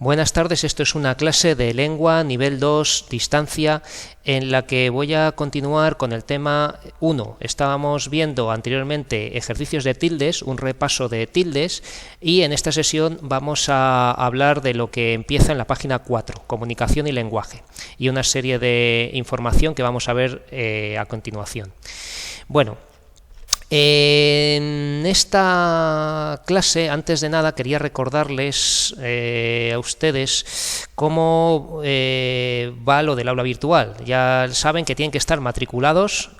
Buenas tardes, esto es una clase de lengua nivel 2, distancia, en la que voy a continuar con el tema 1. Estábamos viendo anteriormente ejercicios de tildes, un repaso de tildes, y en esta sesión vamos a hablar de lo que empieza en la página 4, comunicación y lenguaje, y una serie de información que vamos a ver a continuación. Bueno, en esta clase, antes de nada, quería recordarles a ustedes cómo va lo del aula virtual. Ya saben que tienen que estar matriculados.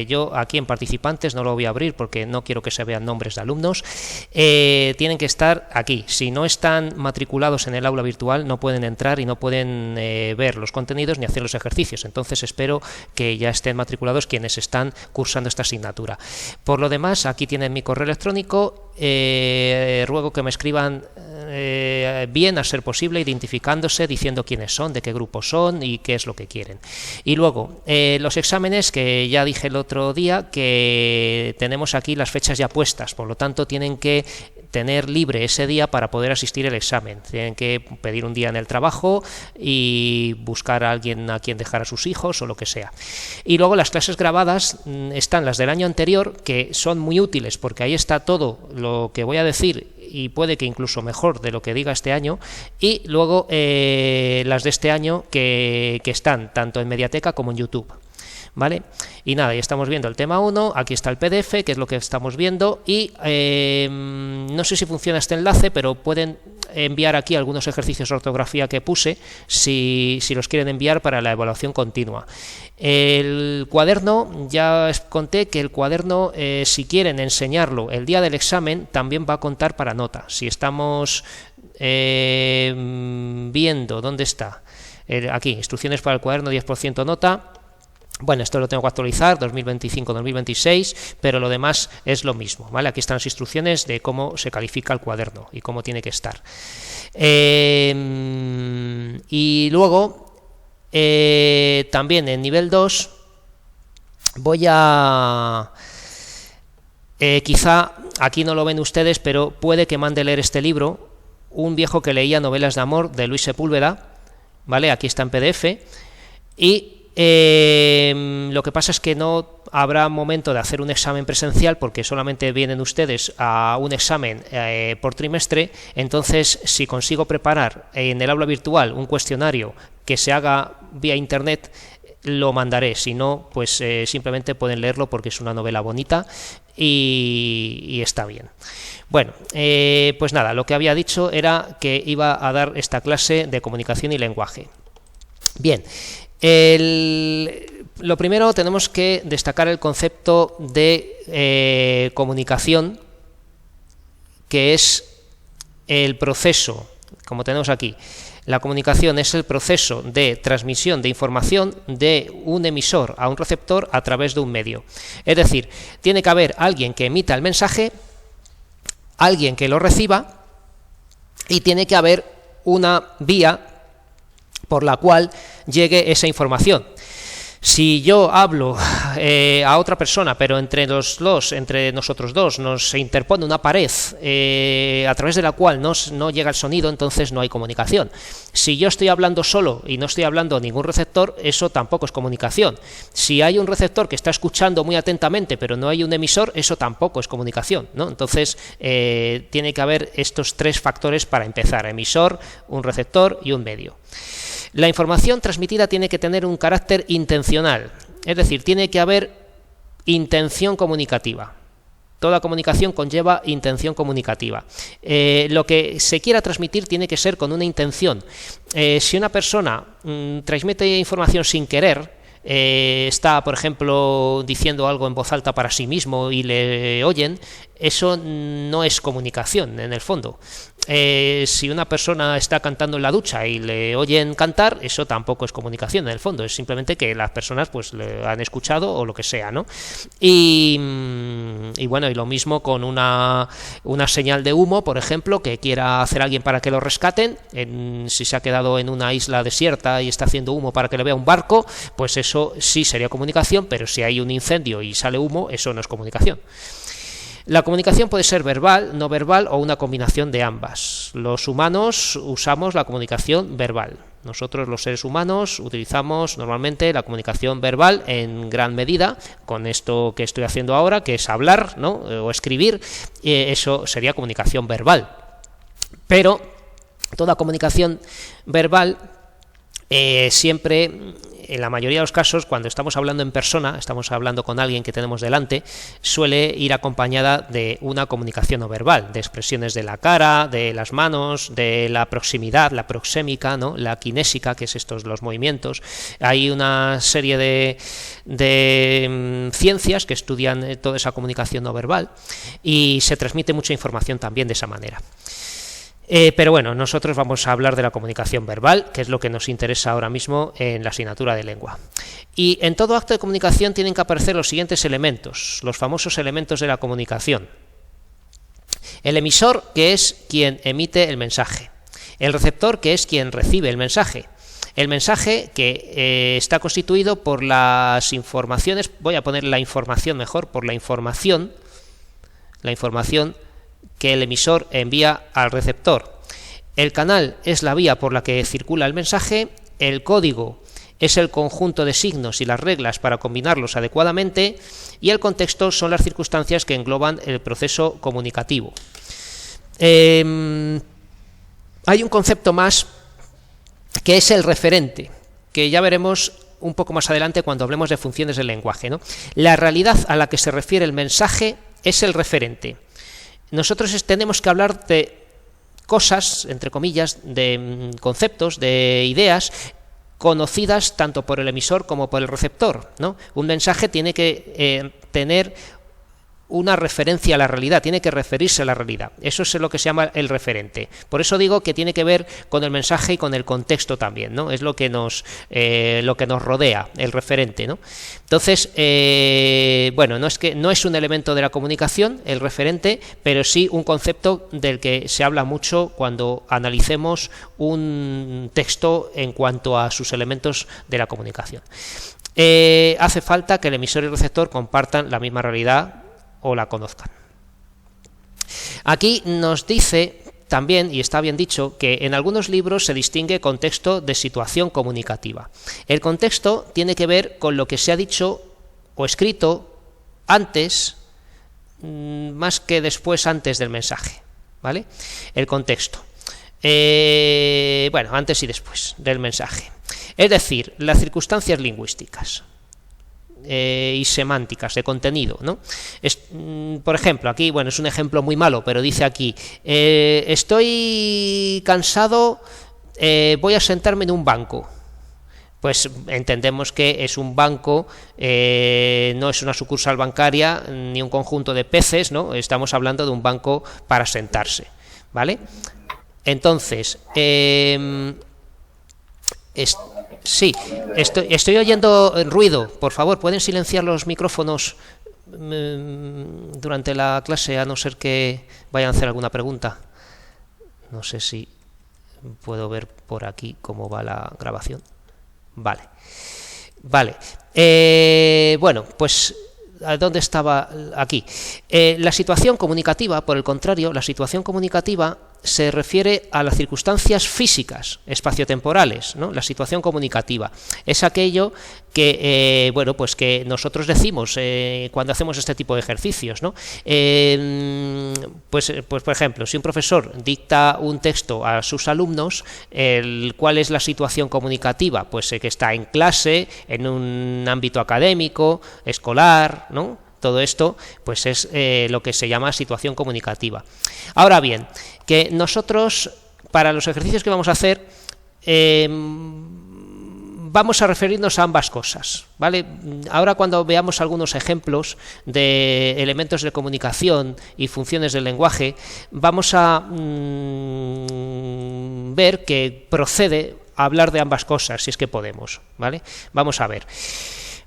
Yo aquí en participantes no lo voy a abrir porque no quiero que se vean nombres de alumnos. Tienen que estar aquí. Si no están matriculados en el aula virtual, no pueden entrar y no pueden ver los contenidos ni hacer los ejercicios. Entonces espero que ya estén matriculados quienes están cursando esta asignatura. Por lo demás, aquí tienen mi correo electrónico, ruego que me escriban bien a ser posible, identificándose, diciendo quiénes son, de qué grupo son y qué es lo que quieren. Y luego, los exámenes, que ya dije el otro día, que tenemos aquí las fechas ya puestas, por lo tanto tienen que tener libre ese día para poder asistir al examen. Tienen que pedir un día en el trabajo y buscar a alguien a quien dejar a sus hijos o lo que sea. Y luego las clases grabadas están las del año anterior, que son muy útiles porque ahí está todo lo que voy a decir y puede que incluso mejor de lo que diga este año, y luego las de este año que están tanto en Mediateca como en YouTube. ¿Vale? Y nada, ya estamos viendo el tema 1, aquí está el PDF, que es lo que estamos viendo, y no sé si funciona este enlace, pero pueden enviar aquí algunos ejercicios de ortografía que puse, si los quieren enviar para la evaluación continua. El cuaderno, ya os conté que el cuaderno, si quieren enseñarlo el día del examen, también va a contar para nota. Si estamos viendo, ¿dónde está? Aquí, instrucciones para el cuaderno, 10% nota. Bueno, esto lo tengo que actualizar, 2025-2026, pero lo demás es lo mismo, ¿vale? Aquí están las instrucciones de cómo se califica el cuaderno y cómo tiene que estar. Y luego, también en nivel 2, voy a... quizá aquí no lo ven ustedes, pero puede que mande leer este libro, un viejo que leía novelas de amor, de Luis Sepúlveda, ¿vale? Aquí está en PDF, y lo que pasa es que no habrá momento de hacer un examen presencial porque solamente vienen ustedes a un examen por trimestre. Entonces, si consigo preparar en el aula virtual un cuestionario que se haga vía internet, lo mandaré. Si no, pues simplemente pueden leerlo porque es una novela bonita y está bien. Bueno, pues nada, lo que había dicho era que iba a dar esta clase de comunicación y lenguaje. Bien. Lo primero, tenemos que destacar el concepto de comunicación, que es el proceso, como tenemos aquí. La comunicación es el proceso de transmisión de información de un emisor a un receptor a través de un medio. Es decir, tiene que haber alguien que emita el mensaje, alguien que lo reciba, y tiene que haber una vía por la cual llegue esa información. Si yo hablo a otra persona, pero entre nosotros dos, se interpone una pared a través de la cual no llega el sonido, entonces no hay comunicación. Si yo estoy hablando solo y no estoy hablando a ningún receptor, eso tampoco es comunicación. Si hay un receptor que está escuchando muy atentamente, pero no hay un emisor, eso tampoco es comunicación, ¿no? Entonces, tiene que haber estos tres factores para empezar: emisor, un receptor y un medio. La información transmitida tiene que tener un carácter intencional, es decir, tiene que haber intención comunicativa. Toda comunicación conlleva intención comunicativa. Lo que se quiera transmitir tiene que ser con una intención. Si una persona transmite información sin querer, está, por ejemplo, diciendo algo en voz alta para sí mismo y le oyen, eso no es comunicación en el fondo. Si una persona está cantando en la ducha y le oyen cantar, eso tampoco es comunicación en el fondo, es simplemente que las personas pues le han escuchado o lo que sea, ¿no? Y bueno, y lo mismo con una señal de humo, por ejemplo, que quiera hacer alguien para que lo rescaten. Si se ha quedado en una isla desierta y está haciendo humo para que le vea un barco, pues eso sí sería comunicación, pero si hay un incendio y sale humo, eso no es comunicación. La comunicación puede ser verbal, no verbal o una combinación de ambas. Los humanos usamos la comunicación verbal. Nosotros, los seres humanos, utilizamos normalmente la comunicación verbal en gran medida, con esto que estoy haciendo ahora, que es hablar, ¿no? O escribir, eso sería comunicación verbal. Pero toda comunicación verbal siempre, en la mayoría de los casos, cuando estamos hablando en persona, estamos hablando con alguien que tenemos delante, suele ir acompañada de una comunicación no verbal, de expresiones de la cara, de las manos, de la proximidad, la proxémica, ¿no? La kinésica, que es estos los movimientos. Hay una serie de ciencias que estudian toda esa comunicación no verbal y se transmite mucha información también de esa manera. Pero bueno, nosotros vamos a hablar de la comunicación verbal, que es lo que nos interesa ahora mismo en la asignatura de lengua. Y en todo acto de comunicación tienen que aparecer los siguientes elementos, los famosos elementos de la comunicación. El emisor, que es quien emite el mensaje. El receptor, que es quien recibe el mensaje. El mensaje, que está constituido por las informaciones, voy a poner la información mejor, por la información que el emisor envía al receptor. El canal es la vía por la que circula el mensaje, el código es el conjunto de signos y las reglas para combinarlos adecuadamente, y el contexto son las circunstancias que engloban el proceso comunicativo. Hay un concepto más que es el referente, que ya veremos un poco más adelante cuando hablemos de funciones del lenguaje, ¿no? La realidad a la que se refiere el mensaje es el referente. Nosotros tenemos que hablar de cosas, entre comillas, de conceptos, de ideas conocidas tanto por el emisor como por el receptor, ¿no? Un mensaje tiene que tener una referencia a la realidad, tiene que referirse a la realidad. Eso es lo que se llama el referente. Por eso digo que tiene que ver con el mensaje y con el contexto también, ¿no? Es lo que nos rodea, el referente, ¿no? Entonces, bueno, no es un elemento de la comunicación, el referente, pero sí un concepto del que se habla mucho cuando analicemos un texto en cuanto a sus elementos de la comunicación. Hace falta que el emisor y el receptor compartan la misma realidad o la conozcan. Aquí nos dice también, y está bien dicho, que en algunos libros se distingue contexto de situación comunicativa. El contexto tiene que ver con lo que se ha dicho o escrito antes, más que después, antes del mensaje, ¿vale? El contexto. Bueno, antes y después del mensaje. Es decir, las circunstancias lingüísticas y semánticas de contenido, ¿no? Por ejemplo, aquí, bueno, es un ejemplo muy malo, pero dice aquí, estoy cansado, voy a sentarme en un banco. Pues entendemos que es un banco, no es una sucursal bancaria ni un conjunto de peces, ¿no? Estamos hablando de un banco para sentarse, ¿vale? Entonces, sí, estoy oyendo ruido. Por favor, ¿pueden silenciar los micrófonos durante la clase, a no ser que vayan a hacer alguna pregunta? No sé si puedo ver por aquí cómo va la grabación. Vale. Bueno, pues ¿dónde estaba? Aquí. La situación comunicativa, por el contrario, la situación comunicativa se refiere a las circunstancias físicas, espaciotemporales, ¿no? La situación comunicativa es aquello que, bueno, pues que nosotros decimos cuando hacemos este tipo de ejercicios, ¿no? Pues por ejemplo, si un profesor dicta un texto a sus alumnos, ¿cuál es la situación comunicativa? Pues que está en clase, en un ámbito académico, escolar, ¿no? Todo esto pues es lo que se llama situación comunicativa. Ahora bien, que nosotros, para los ejercicios que vamos a hacer, vamos a referirnos a ambas cosas, ¿vale? Ahora, cuando veamos algunos ejemplos de elementos de comunicación y funciones del lenguaje, vamos a ver que procede a hablar de ambas cosas, si es que podemos, ¿vale? Vamos a ver.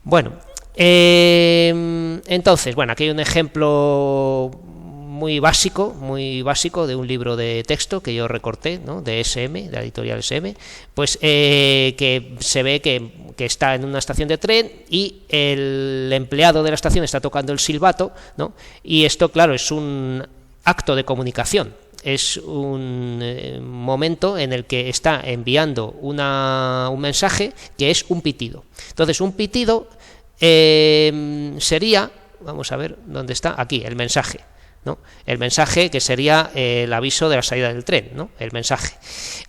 Bueno, entonces, bueno, aquí hay un ejemplo muy básico de un libro de texto que yo recorté, ¿no? De SM, de la editorial SM, pues que se ve que está en una estación de tren y el empleado de la estación está tocando el silbato, ¿no? Y esto, claro, es un acto de comunicación. Es un momento en el que está enviando un mensaje que es un pitido. Entonces, un pitido sería, vamos a ver dónde está, aquí, el mensaje, ¿no? El mensaje que sería el aviso de la salida del tren, ¿no? El mensaje.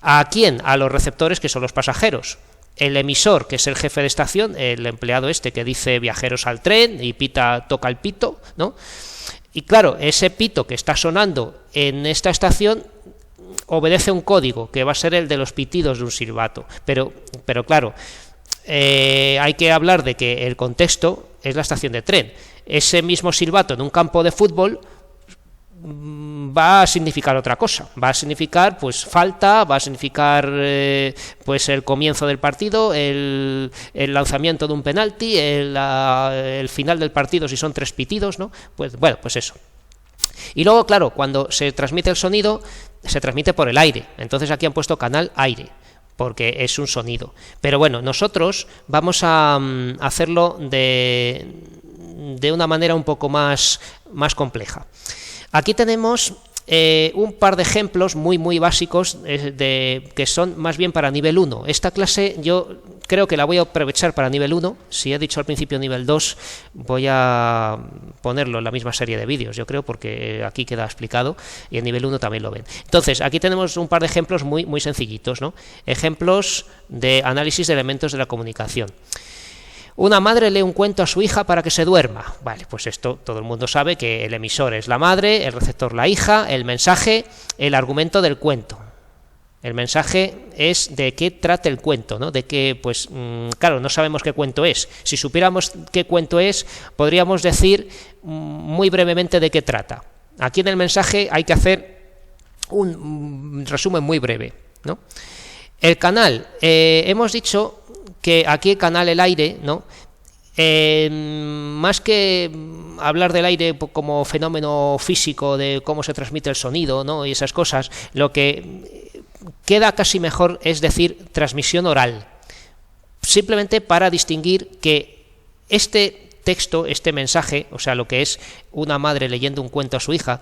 ¿A quién? A los receptores, que son los pasajeros. El emisor, que es el jefe de estación, el empleado este que dice viajeros al tren y toca el pito, ¿no? Y claro, ese pito que está sonando en esta estación obedece a un código que va a ser el de los pitidos de un silbato. Pero claro, hay que hablar de que el contexto es la estación de tren. Ese mismo silbato en un campo de fútbol va a significar otra cosa, va a significar pues falta, va a significar pues el comienzo del partido, el lanzamiento de un penalti, el final del partido si son 3 pitidos, ¿no? Pues bueno, pues eso. Y luego, claro, cuando se transmite el sonido, se transmite por el aire. Entonces aquí han puesto canal aire, porque es un sonido. Pero bueno, nosotros vamos a hacerlo de una manera un poco más compleja. Aquí tenemos un par de ejemplos muy básicos que son más bien para nivel 1. Esta clase yo creo que la voy a aprovechar para nivel 1. Si he dicho al principio nivel 2, voy a ponerlo en la misma serie de vídeos, yo creo, porque aquí queda explicado y en nivel 1 también lo ven. Entonces, aquí tenemos un par de ejemplos muy sencillitos, ¿no? Ejemplos de análisis de elementos de la comunicación. Una madre lee un cuento a su hija para que se duerma. Vale, pues esto todo el mundo sabe que el emisor es la madre, el receptor la hija, el mensaje, el argumento del cuento. El mensaje es de qué trata el cuento, ¿no? De que, pues, claro, no sabemos qué cuento es. Si supiéramos qué cuento es, podríamos decir muy brevemente de qué trata. Aquí en el mensaje hay que hacer un resumen muy breve, ¿no? El canal, hemos dicho que aquí el canal, el aire, ¿no? Más que hablar del aire como fenómeno físico de cómo se transmite el sonido, ¿no? Y esas cosas, lo que queda casi mejor es decir transmisión oral, simplemente para distinguir que este texto, este mensaje, o sea, lo que es una madre leyendo un cuento a su hija,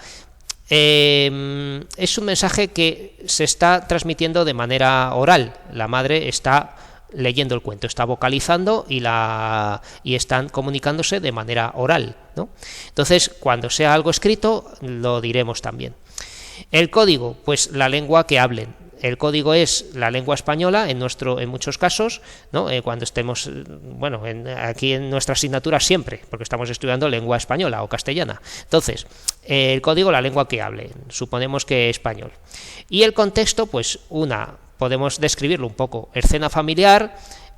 es un mensaje que se está transmitiendo de manera oral. La madre está leyendo el cuento, está vocalizando y están comunicándose de manera oral, ¿no? Entonces, cuando sea algo escrito, lo diremos también. El código, pues la lengua que hablen. El código es la lengua española en muchos casos, ¿no? Cuando estemos, bueno, aquí en nuestra asignatura siempre, porque estamos estudiando lengua española o castellana. Entonces, el código, la lengua que hable, suponemos que español. Y el contexto, pues podemos describirlo un poco. Escena familiar,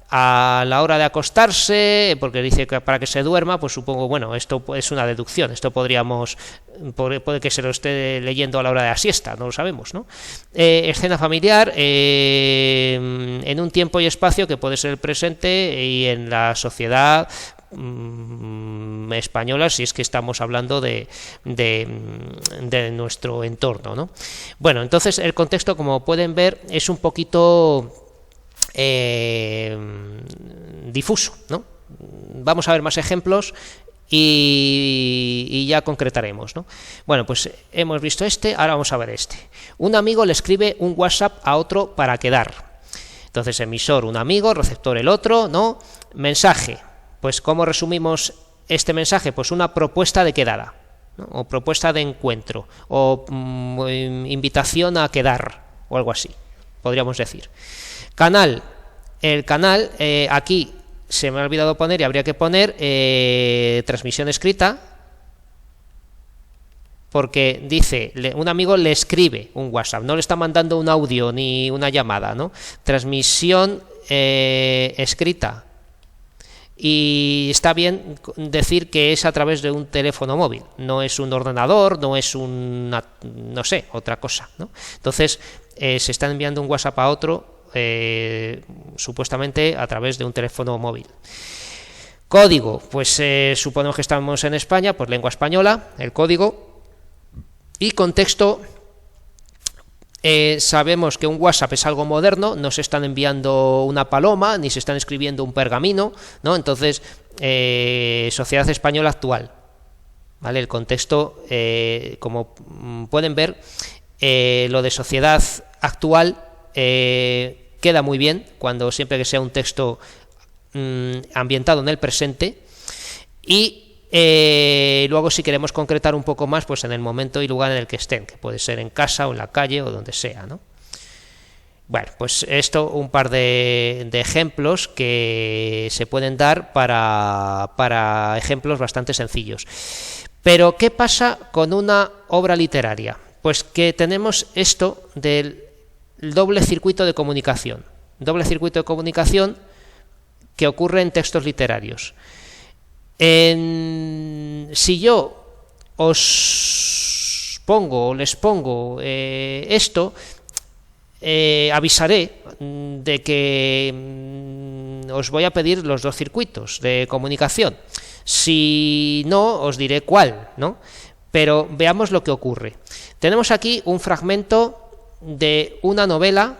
a la hora de acostarse, porque dice que para que se duerma, pues supongo, bueno, esto es una deducción, esto puede que se lo esté leyendo a la hora de la siesta, no lo sabemos, ¿no? Escena familiar, en un tiempo y espacio que puede ser el presente y en la sociedad española, si es que estamos hablando de nuestro entorno, ¿no? Bueno, entonces el contexto, como pueden ver, es un poquito difuso, ¿no? Vamos a ver más ejemplos y ya concretaremos, ¿no? Bueno, pues hemos visto ahora vamos a ver este. Un amigo le escribe un WhatsApp a otro para quedar. Entonces, emisor, un amigo, receptor, el otro, ¿no? Mensaje, pues ¿cómo resumimos este mensaje? Pues una propuesta de quedada, ¿no? O propuesta de encuentro, o invitación a quedar, o algo así, podríamos decir. Canal, el canal, aquí se me ha olvidado poner y habría que poner transmisión escrita, porque dice, un amigo le escribe un WhatsApp, no le está mandando un audio ni una llamada, ¿no? Transmisión escrita. Y está bien decir que es a través de un teléfono móvil, no es un ordenador, no es no sé, otra cosa, ¿no? Entonces, se está enviando un WhatsApp a otro, supuestamente a través de un teléfono móvil. Código, pues suponemos que estamos en España, pues lengua española, el código. Y contexto, sabemos que un WhatsApp es algo moderno, no se están enviando una paloma, ni se están escribiendo un pergamino, ¿no? Entonces, sociedad española actual, ¿vale? El contexto, como pueden ver, lo de sociedad actual queda muy bien cuando siempre que sea un texto ambientado en el presente. Y luego, si queremos concretar un poco más, pues en el momento y lugar en el que estén, que puede ser en casa o en la calle o donde sea, ¿no? Bueno, pues esto, un par de ejemplos que se pueden dar para ejemplos bastante sencillos. Pero, ¿qué pasa con una obra literaria? Pues que tenemos esto del doble circuito de comunicación. Doble circuito de comunicación que ocurre en textos literarios. Si yo les pongo esto, avisaré de que os voy a pedir los dos circuitos de comunicación. Si no, os diré cuál, ¿no? Pero veamos lo que ocurre. Tenemos aquí un fragmento de una novela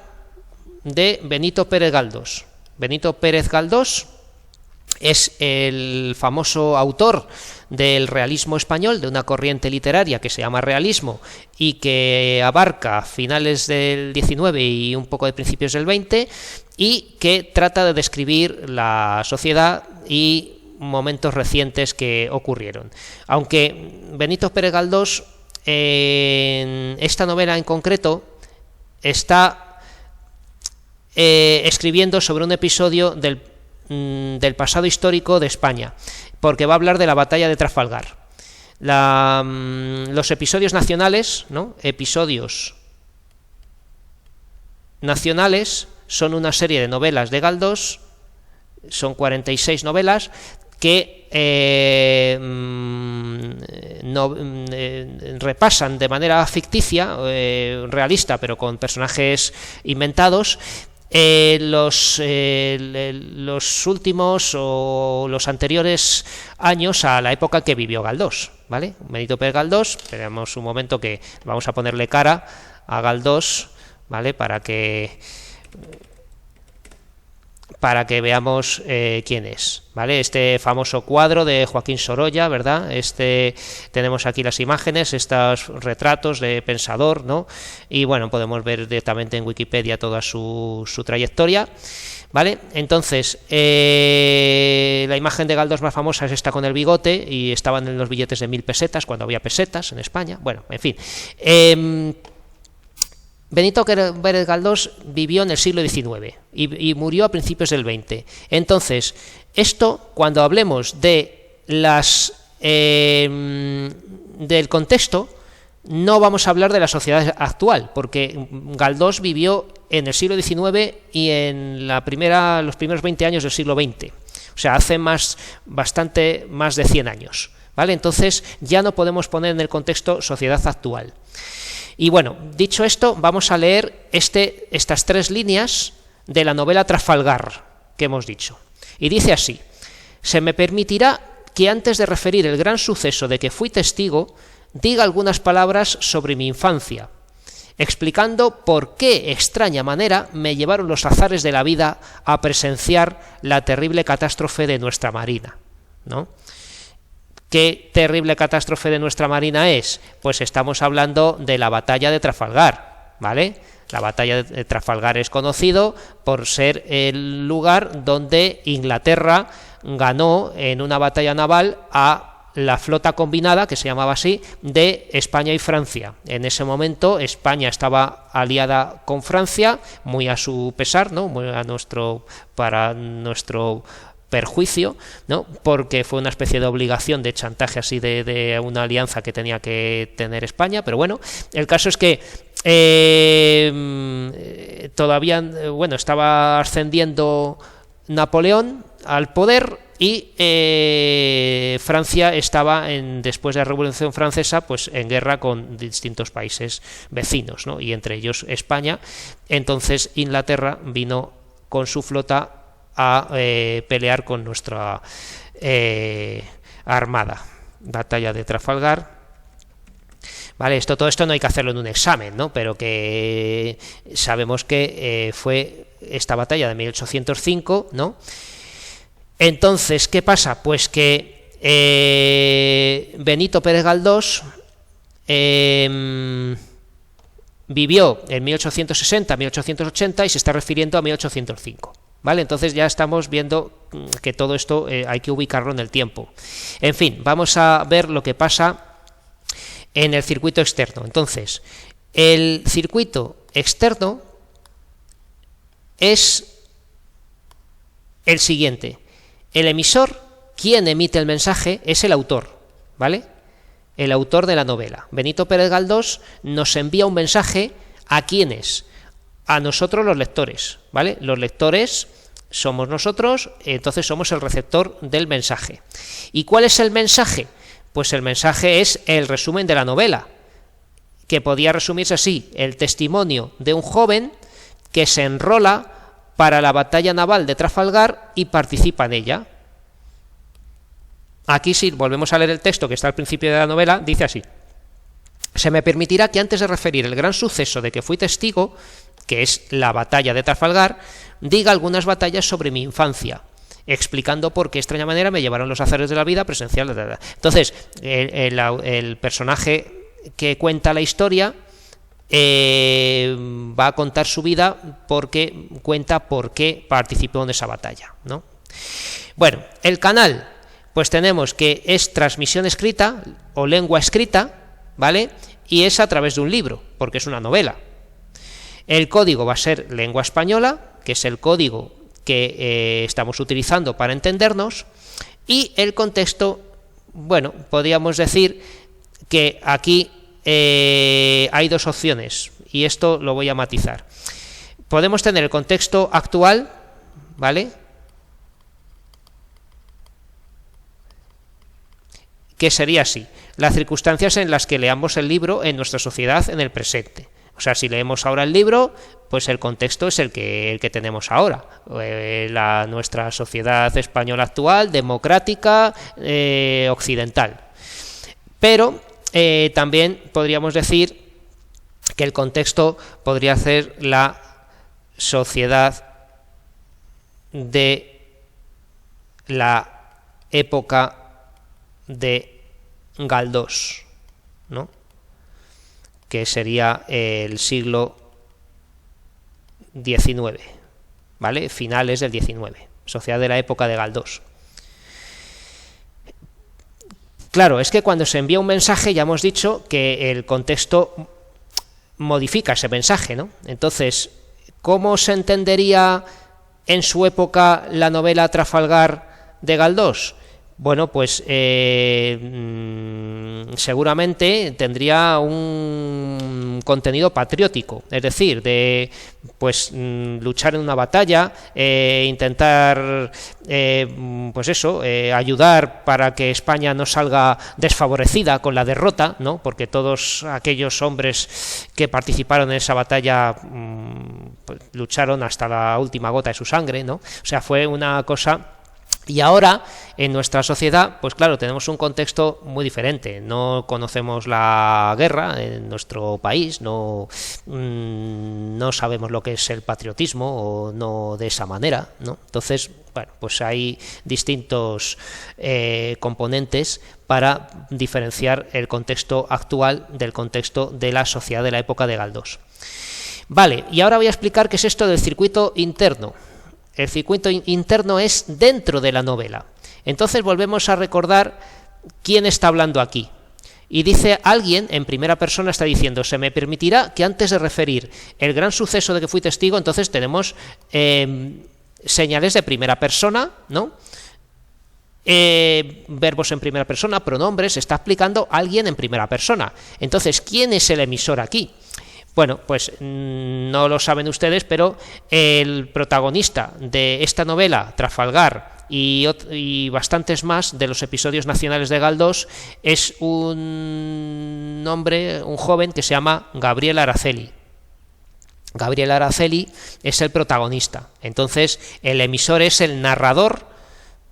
de Benito Pérez Galdós. Benito Pérez Galdós es el famoso autor del realismo español, de una corriente literaria que se llama realismo y que abarca finales del XIX y un poco de principios del XX, y que trata de describir la sociedad y momentos recientes que ocurrieron. Aunque Benito Pérez Galdós, en esta novela en concreto, está escribiendo sobre un episodio del pasado histórico de España, porque va a hablar de la batalla de Trafalgar. Los episodios nacionales, ¿no? Episodios nacionales son una serie de novelas de Galdós, son 46 novelas que repasan de manera ficticia, realista, pero con personajes inventados, los últimos o los anteriores años a la época que vivió Galdós, ¿vale? Benito Pérez Galdós, esperamos un momento que vamos a ponerle cara a Galdós, ¿vale? Para que veamos quién es, ¿vale? Este famoso cuadro de Joaquín Sorolla, ¿verdad? Tenemos aquí las imágenes, estos retratos de pensador, ¿no? Y bueno, podemos ver directamente en Wikipedia toda su trayectoria, ¿vale? Entonces, la imagen de Galdós más famosa es esta con el bigote, y estaban en los billetes de 1000 pesetas, cuando había pesetas en España. Bueno, en fin. Benito Pérez Galdós vivió en el siglo XIX y murió a principios del XX. Entonces, esto, cuando hablemos de del contexto, no vamos a hablar de la sociedad actual, porque Galdós vivió en el siglo XIX y en los primeros 20 años del siglo XX. O sea, hace bastante más de 100 años, ¿vale? Entonces, ya no podemos poner en el contexto sociedad actual. Y bueno, dicho esto, vamos a leer estas 3 líneas de la novela Trafalgar que hemos dicho. Y dice así: se me permitirá que antes de referir el gran suceso de que fui testigo, diga algunas palabras sobre mi infancia, explicando por qué extraña manera me llevaron los azares de la vida a presenciar la terrible catástrofe de nuestra Marina, ¿no? ¿Qué terrible catástrofe de nuestra Marina es? Pues estamos hablando de la batalla de Trafalgar, ¿vale? La batalla de Trafalgar es conocido por ser el lugar donde Inglaterra ganó en una batalla naval a la flota combinada, que se llamaba así, de España y Francia. En ese momento España estaba aliada con Francia, muy a su pesar, ¿no? Para nuestro perjuicio, ¿no? Porque fue una especie de obligación de chantaje así de una alianza que tenía que tener España. Pero bueno, el caso es que todavía, bueno, estaba ascendiendo Napoleón al poder, y Francia estaba después de la Revolución Francesa, pues en guerra con distintos países vecinos, ¿no? Y entre ellos España. Entonces Inglaterra vino con su flota a pelear con nuestra armada. Batalla de Trafalgar. ¿Vale? Todo esto no hay que hacerlo en un examen, ¿no? Pero que sabemos que fue esta batalla de 1805, ¿no? Entonces, ¿qué pasa? Pues que Benito Pérez Galdós vivió en 1860-1880 y se está refiriendo a 1805. ¿Vale? Entonces ya estamos viendo que todo esto hay que ubicarlo en el tiempo. En fin, vamos a ver lo que pasa en el circuito externo. Entonces, el circuito externo es el siguiente. El emisor, quien emite el mensaje, es el autor, ¿vale? El autor de la novela. Benito Pérez Galdós nos envía un mensaje ¿a quiénes? A nosotros los lectores, ¿vale? Los lectores somos nosotros, entonces somos el receptor del mensaje. ¿Y cuál es el mensaje? Pues el mensaje es el resumen de la novela, que podía resumirse así: el testimonio de un joven que se enrola para la batalla naval de Trafalgar y participa en ella. Aquí, si volvemos a leer el texto que está al principio de la novela, dice así: se me permitirá que antes de referir el gran suceso de que fui testigo, que es la batalla de Trafalgar, diga algunas batallas sobre mi infancia, explicando por qué extraña manera me llevaron los azares de la vida presencial. Entonces, el personaje que cuenta la historia va a contar su vida porque cuenta por qué participó en esa batalla, ¿no? Bueno, el canal, pues tenemos que es transmisión escrita o lengua escrita, ¿vale? Y es a través de un libro, porque es una novela. El código va a ser lengua española, que es el código que estamos utilizando para entendernos, y el contexto, bueno, podríamos decir que aquí hay dos opciones, y esto lo voy a matizar. Podemos tener el contexto actual, ¿vale?, que sería así: las circunstancias en las que leamos el libro en nuestra sociedad en el presente. O sea, si leemos ahora el libro, pues el contexto es el que tenemos ahora. Nuestra sociedad española actual, democrática, occidental. Pero también podríamos decir que el contexto podría ser la sociedad de la época de Galdós, ¿no?, que sería el siglo XIX, ¿vale?, finales del XIX, sociedad de la época de Galdós. Claro, es que cuando se envía un mensaje ya hemos dicho que el contexto modifica ese mensaje, ¿no? Entonces, ¿cómo se entendería en su época la novela Trafalgar de Galdós? Bueno, pues seguramente tendría un contenido patriótico, es decir, de pues luchar en una batalla, intentar pues eso, ayudar para que España no salga desfavorecida con la derrota, ¿no?, porque todos aquellos hombres que participaron en esa batalla pues, lucharon hasta la última gota de su sangre, ¿no? O sea, fue una cosa. Y ahora, en nuestra sociedad, pues claro, tenemos un contexto muy diferente. No conocemos la guerra en nuestro país, no sabemos lo que es el patriotismo, o no de esa manera, ¿no? Entonces, bueno, pues hay distintos componentes para diferenciar el contexto actual del contexto de la sociedad de la época de Galdós. Vale, y ahora voy a explicar qué es esto del circuito interno. El circuito interno es dentro de la novela. Entonces volvemos a recordar quién está hablando aquí. Y dice alguien, en primera persona está diciendo: se me permitirá que antes de referir el gran suceso de que fui testigo. Entonces tenemos señales de primera persona, ¿no? Verbos en primera persona, pronombres, está explicando a alguien en primera persona. Entonces, ¿quién es el emisor aquí? Bueno, pues no lo saben ustedes, pero el protagonista de esta novela, Trafalgar, y bastantes más de los episodios nacionales de Galdós, es un hombre, un joven que se llama Gabriel Araceli. Gabriel Araceli es el protagonista. Entonces, el emisor es el narrador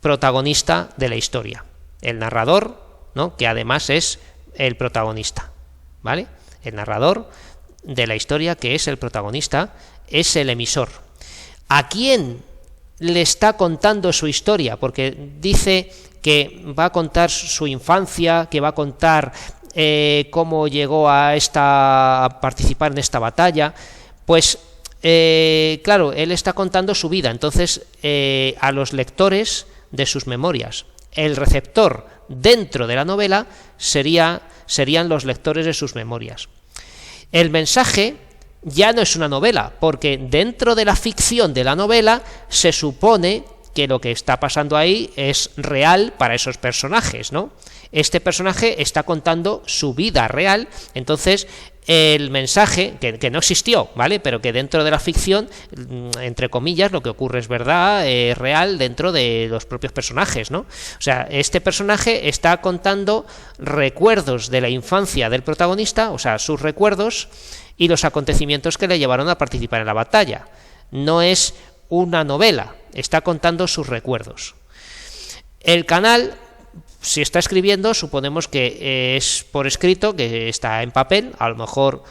protagonista de la historia. El narrador, ¿no?, que además es el protagonista. ¿vale? El narrador de la historia, que es el protagonista, es el emisor. ¿A quién le está contando su historia? Porque dice que va a contar su infancia, que va a contar cómo llegó a participar en esta batalla. Pues claro, él está contando su vida, entonces a los lectores de sus memorias. El receptor dentro de la novela serían los lectores de sus memorias. El mensaje ya no es una novela, porque dentro de la ficción de la novela se supone que lo que está pasando ahí es real para esos personajes, ¿no? Este personaje está contando su vida real, entonces el mensaje, que no existió, ¿vale? Pero que dentro de la ficción, entre comillas, lo que ocurre es verdad, real dentro de los propios personajes, ¿no? O sea, este personaje está contando recuerdos de la infancia del protagonista, o sea, sus recuerdos y los acontecimientos que le llevaron a participar en la batalla. No es una novela, está contando sus recuerdos. El canal, si está escribiendo, suponemos que es por escrito, que está en papel, a lo mejor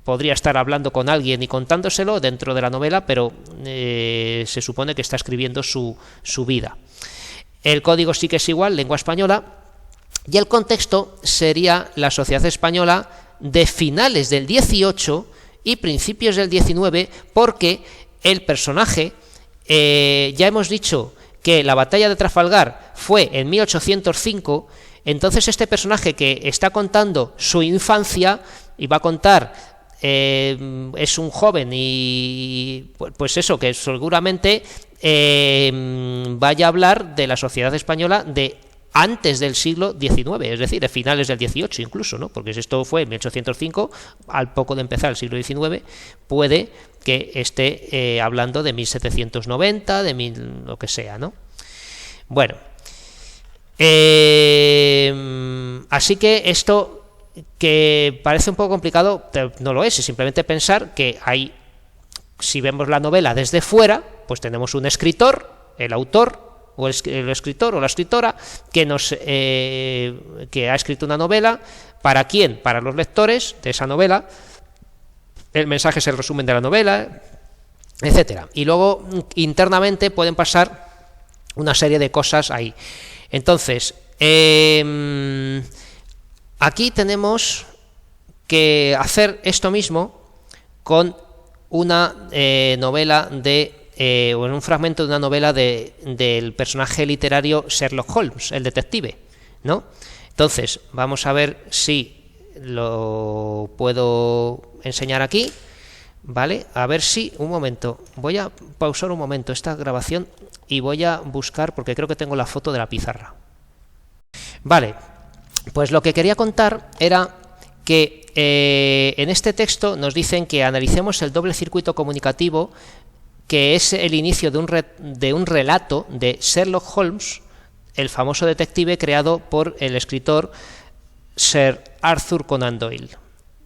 podría estar hablando con alguien y contándoselo dentro de la novela, pero se supone que está escribiendo su vida. El código sí que es igual, lengua española, y el contexto sería la sociedad española de finales del 18 y principios del 19, porque el personaje, ya hemos dicho que la batalla de Trafalgar fue en 1805, entonces este personaje que está contando su infancia y va a contar, es un joven y pues eso, que seguramente vaya a hablar de la sociedad española de antes del siglo XIX, es decir, de finales del XVIII incluso, ¿no? Porque si esto fue en 1805, al poco de empezar el siglo XIX, puede que esté hablando de 1790, lo que sea, ¿no? Bueno, así que esto, que parece un poco complicado, no lo es simplemente pensar que hay, si vemos la novela desde fuera, pues tenemos un escritor, el autor, o el escritor o la escritora que ha escrito una novela. ¿Para quién? Para los lectores de esa novela. El mensaje es el resumen de la novela, etcétera. Y luego internamente pueden pasar una serie de cosas ahí. Entonces, aquí tenemos que hacer esto mismo con una novela o en un fragmento de una novela del personaje literario Sherlock Holmes, el detective, ¿no? Entonces, vamos a ver si lo puedo enseñar aquí, ¿vale? A ver si, un momento, voy a pausar un momento esta grabación y voy a buscar, porque creo que tengo la foto de la pizarra. Vale, pues lo que quería contar era que en este texto nos dicen que analicemos el doble circuito comunicativo, que es el inicio de un relato de Sherlock Holmes, el famoso detective creado por el escritor Sir Arthur Conan Doyle,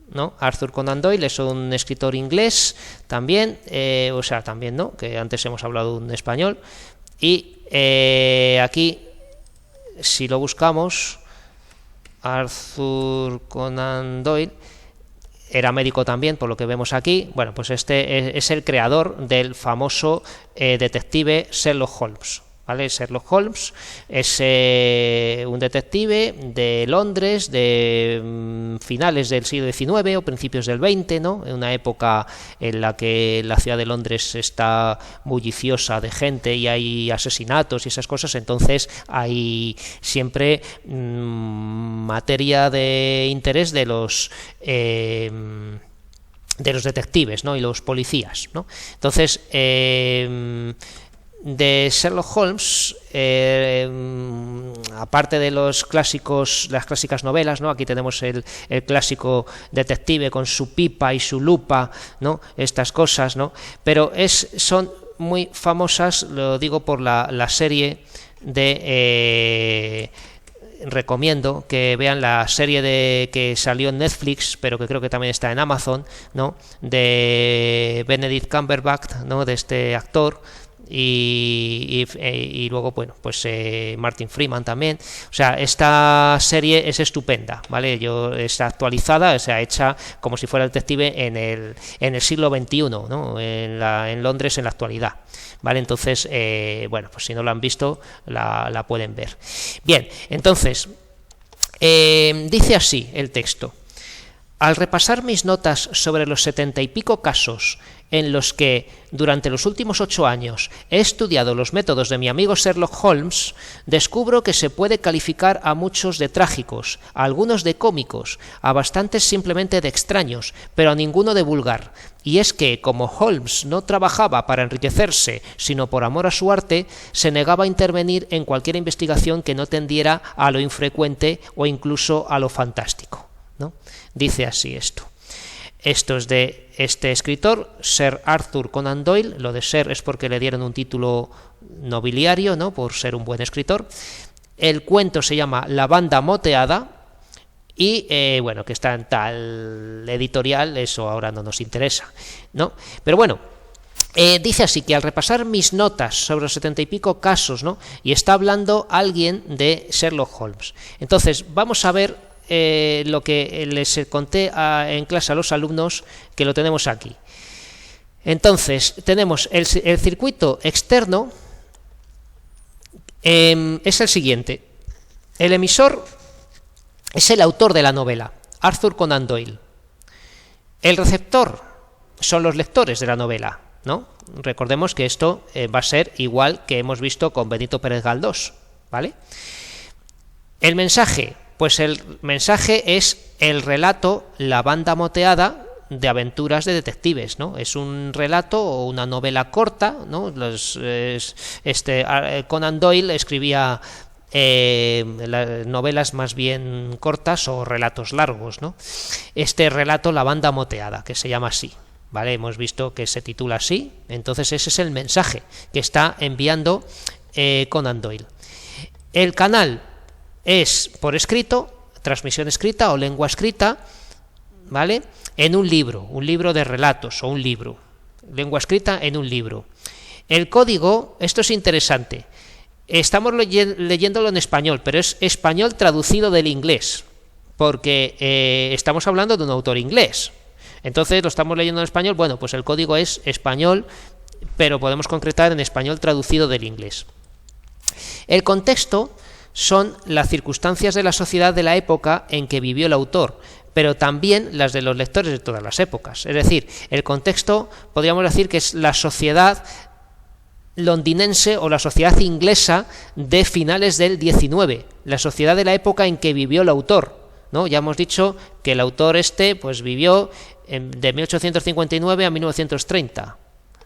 ¿no? Arthur Conan Doyle es un escritor inglés también, también, ¿no? Que antes hemos hablado de un español, y aquí, si lo buscamos, Arthur Conan Doyle era médico también, por lo que vemos aquí. Bueno, pues este es el creador del famoso detective Sherlock Holmes, ¿vale? Sherlock Holmes es un detective de Londres de finales del siglo XIX o principios del XX, ¿no? En una época en la que la ciudad de Londres está bulliciosa de gente y hay asesinatos y esas cosas, entonces hay siempre materia de interés de los detectives, ¿no? Y los policías, ¿no? Entonces, de Sherlock Holmes, aparte de las clásicas novelas, ¿no? Aquí tenemos el clásico detective con su pipa y su lupa, ¿no? Estas cosas, ¿no? Pero son muy famosas, lo digo por la serie de recomiendo que vean la serie que salió en Netflix, pero que creo que también está en Amazon, ¿no? De Benedict Cumberbatch, ¿no? De este actor, y luego, bueno, pues Martin Freeman también. O sea, esta serie es estupenda, ¿vale? Está actualizada, o sea, hecha como si fuera detective en el siglo XXI, ¿no? En Londres en la actualidad, ¿vale? Entonces, bueno, pues si no la han visto, la pueden ver. Bien, entonces, dice así el texto. Al repasar mis notas sobre los 70 y pico casos en los que, durante los últimos 8 años, he estudiado los métodos de mi amigo Sherlock Holmes, descubro que se puede calificar a muchos de trágicos, a algunos de cómicos, a bastantes simplemente de extraños, pero a ninguno de vulgar. Y es que, como Holmes no trabajaba para enriquecerse, sino por amor a su arte, se negaba a intervenir en cualquier investigación que no tendiera a lo infrecuente o incluso a lo fantástico, ¿no? Dice así esto. Esto es de este escritor, Sir Arthur Conan Doyle. Lo de Sir es porque le dieron un título nobiliario, ¿no? Por ser un buen escritor. El cuento se llama La banda moteada y, bueno, que está en tal editorial, eso ahora no nos interesa, ¿no? Pero bueno, dice así que al repasar mis notas sobre los 70 y pico casos, ¿no? Y está hablando alguien de Sherlock Holmes. Entonces, vamos a ver lo que les conté en clase a los alumnos, que lo tenemos aquí. Entonces, tenemos el circuito externo, es el siguiente. El emisor es el autor de la novela, Arthur Conan Doyle. El receptor son los lectores de la novela, ¿no? Recordemos que esto va a ser igual que hemos visto con Benito Pérez Galdós, ¿vale? El mensaje, pues el mensaje es el relato, la banda moteada de aventuras de detectives, ¿no? Es un relato o una novela corta, ¿no? Conan Doyle escribía novelas más bien cortas o relatos largos, ¿no? Este relato, la banda moteada, que se llama así, ¿vale? Hemos visto que se titula así, entonces ese es el mensaje que está enviando Conan Doyle. El canal es por escrito, transmisión escrita o lengua escrita, ¿vale? En un libro de relatos o un libro, lengua escrita en un libro. El código, esto es interesante, estamos leyéndolo en español, pero es español traducido del inglés, porque estamos hablando de un autor inglés. Entonces lo estamos leyendo en español, bueno, pues el código es español, pero podemos concretar en español traducido del inglés. El contexto son las circunstancias de la sociedad de la época en que vivió el autor, pero también las de los lectores de todas las épocas. Es decir, el contexto podríamos decir que es la sociedad londinense o la sociedad inglesa de finales del 19, la sociedad de la época en que vivió el autor, ¿no? Ya hemos dicho que el autor pues vivió de 1859 a 1930.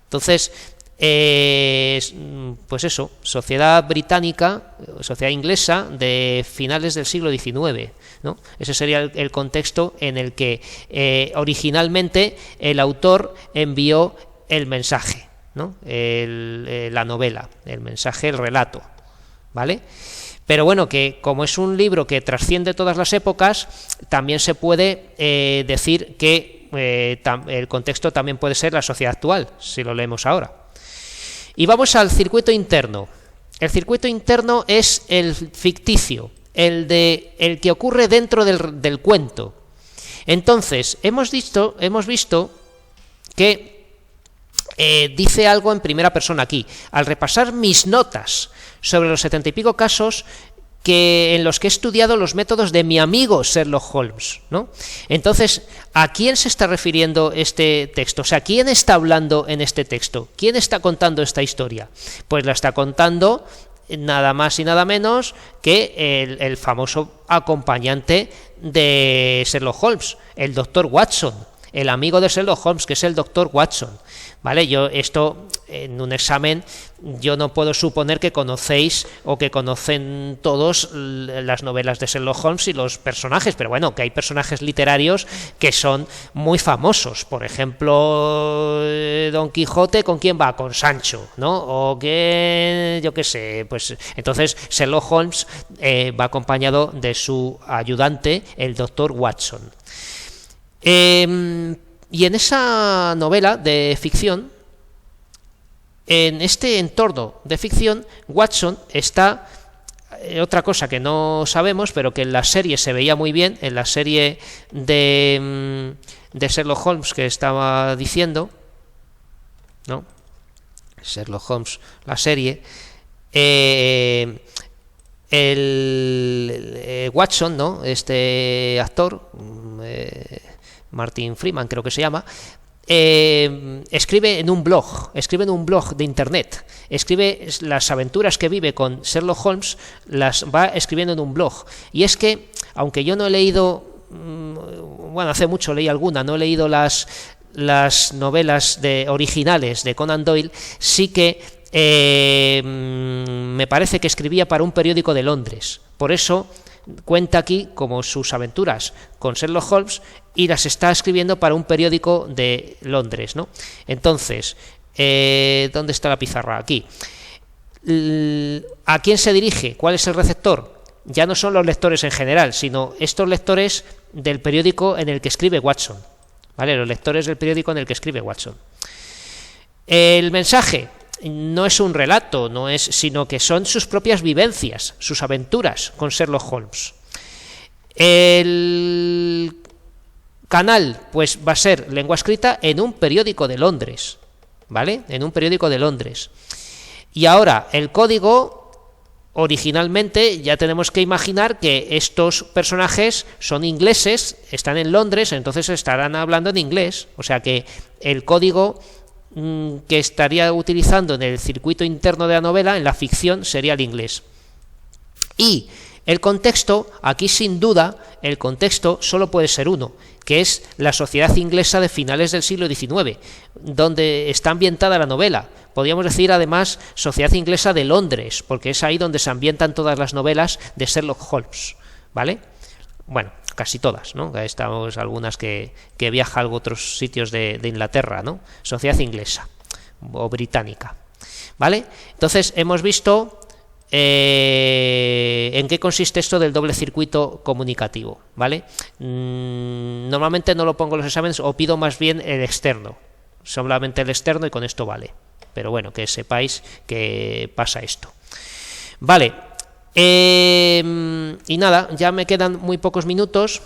Entonces, pues eso, sociedad británica, sociedad inglesa de finales del siglo XIX, ¿no? Ese sería el contexto en el que originalmente el autor envió el mensaje, ¿no? La novela, el mensaje, el relato, ¿vale? Pero bueno, que como es un libro que trasciende todas las épocas, también se puede decir que el contexto también puede ser la sociedad actual, si lo leemos ahora. Y vamos al circuito interno. El circuito interno es el ficticio, el que ocurre dentro del cuento. Entonces, hemos visto que dice algo en primera persona aquí. Al repasar mis notas sobre los 70 y pico casos en los que he estudiado los métodos de mi amigo Sherlock Holmes, ¿no? Entonces, ¿a quién se está refiriendo este texto? O sea, ¿quién está hablando en este texto? ¿Quién está contando esta historia? Pues la está contando nada más y nada menos que el famoso acompañante de Sherlock Holmes, el doctor Watson, el amigo de Sherlock Holmes, que es el doctor Watson, ¿vale? Esto en un examen yo no puedo suponer que conocéis o que conocen todos las novelas de Sherlock Holmes y los personajes, pero bueno, que hay personajes literarios que son muy famosos. Por ejemplo, Don Quijote, ¿con quién va? Con Sancho, ¿no? O que, yo qué sé, pues entonces Sherlock Holmes va acompañado de su ayudante, el doctor Watson. Y en esa novela de ficción En este entorno de ficción, Watson está, otra cosa que no sabemos, pero que en la serie se veía muy bien, en la serie de Sherlock Holmes que estaba diciendo, ¿no? Sherlock Holmes, la serie, Watson, ¿no? Este actor, Martin Freeman creo que se llama, escribe en un blog de internet, escribe las aventuras que vive con Sherlock Holmes, las va escribiendo en un blog. Y es que, aunque yo no he leído, bueno, hace mucho leí alguna, no he leído las novelas originales de Conan Doyle, sí que me parece que escribía para un periódico de Londres. Por eso cuenta aquí como sus aventuras con Sherlock Holmes y las está escribiendo para un periódico de Londres, ¿no? Entonces, ¿dónde está la pizarra? Aquí. ¿A quién se dirige? ¿Cuál es el receptor? Ya no son los lectores en general, sino estos lectores del periódico en el que escribe Watson, ¿vale? Los lectores del periódico en el que escribe Watson. El mensaje no es un relato, sino que son sus propias vivencias, sus aventuras con Sherlock Holmes. El canal, pues, va a ser lengua escrita en un periódico de Londres, ¿vale? En un periódico de Londres. Y ahora, el código, originalmente, ya tenemos que imaginar que estos personajes son ingleses, están en Londres, entonces estarán hablando en inglés. O sea que el código que estaría utilizando en el circuito interno de la novela, en la ficción, sería el inglés. Y el contexto, aquí sin duda, el contexto solo puede ser uno, que es la sociedad inglesa de finales del siglo XIX, donde está ambientada la novela. Podríamos decir, además, sociedad inglesa de Londres, porque es ahí donde se ambientan todas las novelas de Sherlock Holmes, ¿vale? Bueno, casi todas, ¿no? Estamos algunas que viaja a otros sitios de Inglaterra, ¿no? Sociedad inglesa o británica, ¿vale? Entonces hemos visto en qué consiste esto del doble circuito comunicativo, ¿vale? Normalmente no lo pongo en los exámenes, o pido más bien el externo, solamente el externo, y con esto vale. Pero bueno, que sepáis que pasa esto. Vale. Y nada, ya me quedan muy pocos minutos.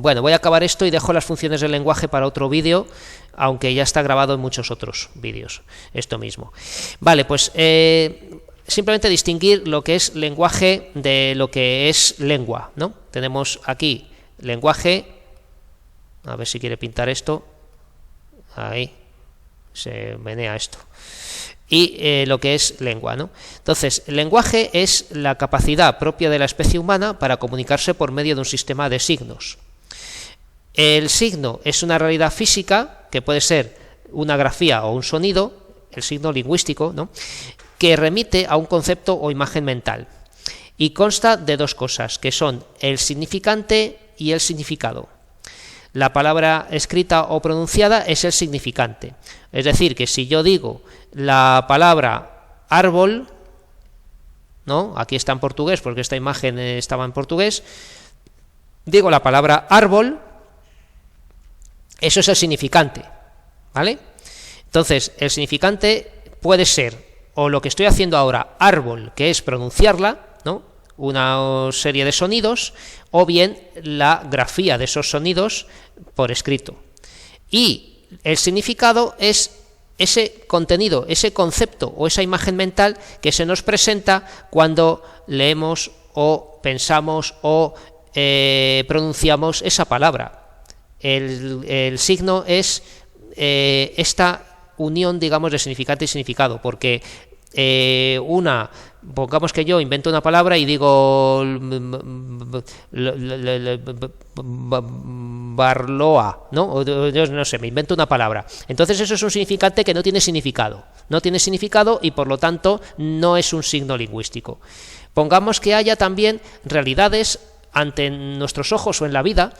Bueno, voy a acabar esto y dejo las funciones del lenguaje para otro vídeo, aunque ya está grabado en muchos otros vídeos, esto mismo. Vale, pues simplemente distinguir lo que es lenguaje de lo que es lengua, ¿no? Tenemos aquí lenguaje, a ver si quiere pintar esto, ahí, se menea esto. Y lo que es lengua, ¿no? Entonces, el lenguaje es la capacidad propia de la especie humana para comunicarse por medio de un sistema de signos. El signo es una realidad física, que puede ser una grafía o un sonido, el signo lingüístico, ¿no?, que remite a un concepto o imagen mental. Y consta de dos cosas, que son el significante y el significado. La palabra escrita o pronunciada es el significante. Es decir, que si yo digo la palabra árbol, ¿no?, aquí está en portugués porque esta imagen estaba en portugués, digo la palabra árbol, eso es el significante, ¿vale? Entonces, el significante puede ser o lo que estoy haciendo ahora, árbol, que es pronunciarla, ¿no?, una serie de sonidos, o bien la grafía de esos sonidos por escrito. Y el significado es ese contenido, ese concepto o esa imagen mental que se nos presenta cuando leemos o pensamos o pronunciamos esa palabra. El signo es esta unión, digamos, de significante y significado, porque pongamos que yo invento una palabra y digo Barloa, ¿no? O yo no sé, me invento una palabra. Entonces eso es un significante que no tiene significado. No tiene significado y por lo tanto no es un signo lingüístico. Pongamos que haya también realidades ante nuestros ojos o en la vida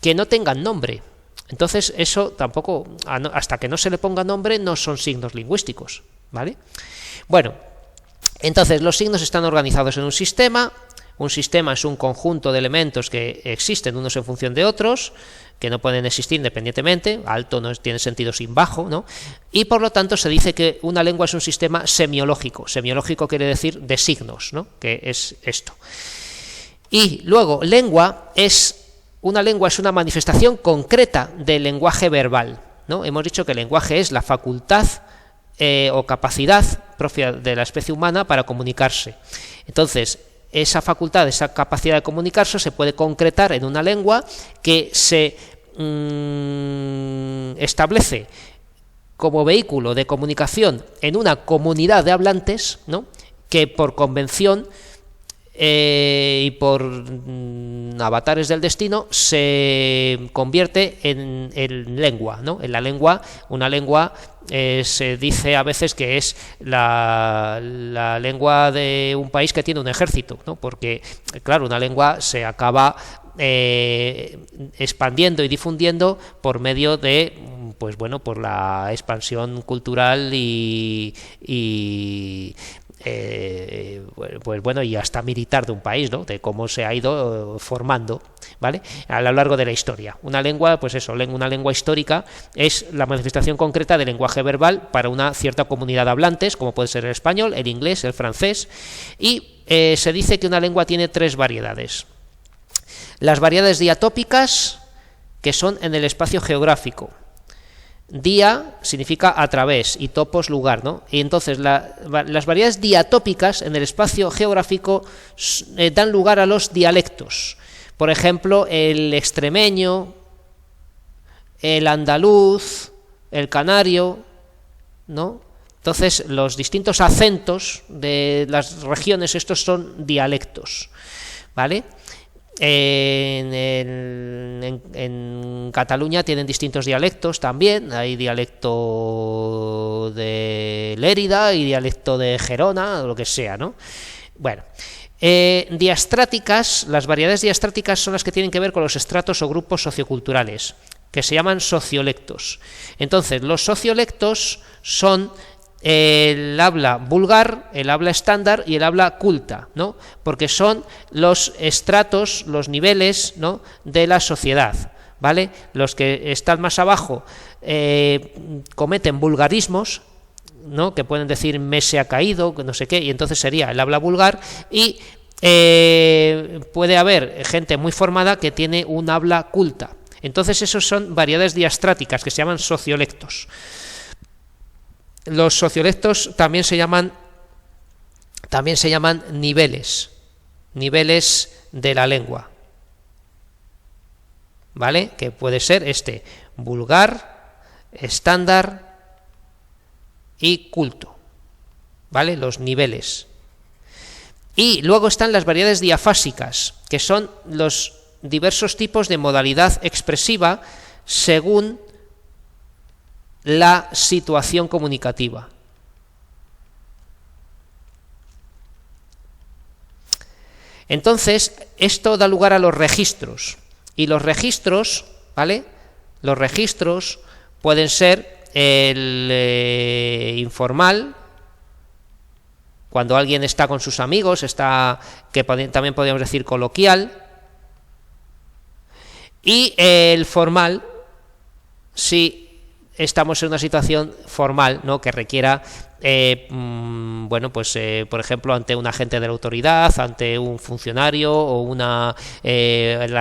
que no tengan nombre. Entonces eso tampoco, hasta que no se le ponga nombre, no son signos lingüísticos, ¿vale? Bueno, entonces los signos están organizados en un sistema. Un sistema es un conjunto de elementos que existen unos en función de otros, que no pueden existir independientemente, alto no tiene sentido sin bajo, ¿no? Y por lo tanto se dice que una lengua es un sistema semiológico. Semiológico quiere decir de signos, ¿no? Que es esto. Y luego, una lengua es una manifestación concreta del lenguaje verbal, ¿no? Hemos dicho que el lenguaje es la facultad o capacidad propia de la especie humana para comunicarse. Entonces, esa facultad, esa capacidad de comunicarse se puede concretar en una lengua que se establece como vehículo de comunicación en una comunidad de hablantes, ¿no? Que por convención y por avatares del destino se convierte en lengua, ¿no? En la lengua, una lengua se dice a veces que es la lengua de un país que tiene un ejército, ¿no? Porque claro, una lengua se acaba expandiendo y difundiendo por medio de, pues bueno, por la expansión cultural y pues bueno, y hasta militar de un país, ¿no? De cómo se ha ido formando, ¿vale? A lo largo de la historia. Una lengua, pues eso, una lengua histórica es la manifestación concreta del lenguaje verbal para una cierta comunidad de hablantes, como puede ser el español, el inglés, el francés, y se dice que una lengua tiene 3 variedades. Las variedades diatópicas, que son en el espacio geográfico. Dia significa a través y topos lugar, ¿no? Y entonces las variedades diatópicas en el espacio geográfico dan lugar a los dialectos. Por ejemplo, el extremeño, el andaluz, el canario, ¿no? Entonces, los distintos acentos de las regiones, estos son dialectos, ¿vale? En Cataluña tienen distintos dialectos también, hay dialecto de Lérida y dialecto de Gerona, o lo que sea, ¿no? Bueno, diastráticas, las variedades diastráticas son las que tienen que ver con los estratos o grupos socioculturales, que se llaman sociolectos. Entonces, los sociolectos son el habla vulgar, el habla estándar y el habla culta, ¿no? Porque son los estratos, los niveles, ¿no? De la sociedad, ¿vale? Los que están más abajo cometen vulgarismos, ¿no? Que pueden decir me se ha caído, no sé qué, y entonces sería el habla vulgar, y puede haber gente muy formada que tiene un habla culta. Entonces esos son variedades diastráticas que se llaman sociolectos. Los sociolectos también se llaman niveles de la lengua, ¿vale? Que puede ser vulgar, estándar y culto, ¿vale? Los niveles. Y luego están las variedades diafásicas, que son los diversos tipos de modalidad expresiva según la situación comunicativa. Entonces, esto da lugar a los registros. Y los registros, ¿vale? Los registros pueden ser el informal, cuando alguien está con sus amigos, también podríamos decir coloquial, y el formal, si estamos en una situación formal, ¿no? Que requiera, bueno, pues por ejemplo, ante un agente de la autoridad, ante un funcionario o la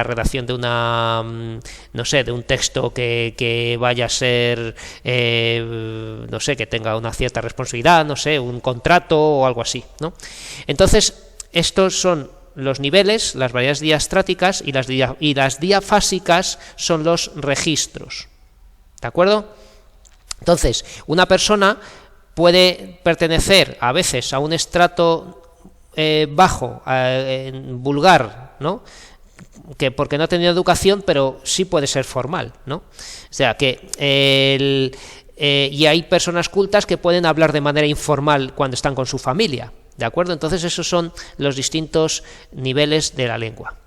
redacción de no sé, de un texto que vaya a ser, no sé, que tenga una cierta responsabilidad, no sé, un contrato o algo así, ¿no? Entonces, estos son los niveles, las variedades diastráticas, y las diafásicas son los registros. ¿De acuerdo? Entonces, una persona puede pertenecer a veces a un estrato bajo, vulgar, ¿no? Porque no ha tenido educación, pero sí puede ser formal, ¿no? O sea, que y hay personas cultas que pueden hablar de manera informal cuando están con su familia, ¿de acuerdo? Entonces, esos son los distintos niveles de la lengua.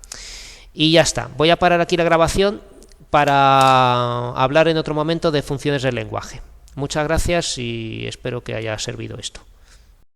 Y ya está. Voy a parar aquí la grabación para hablar en otro momento de funciones del lenguaje. Muchas gracias y espero que haya servido esto.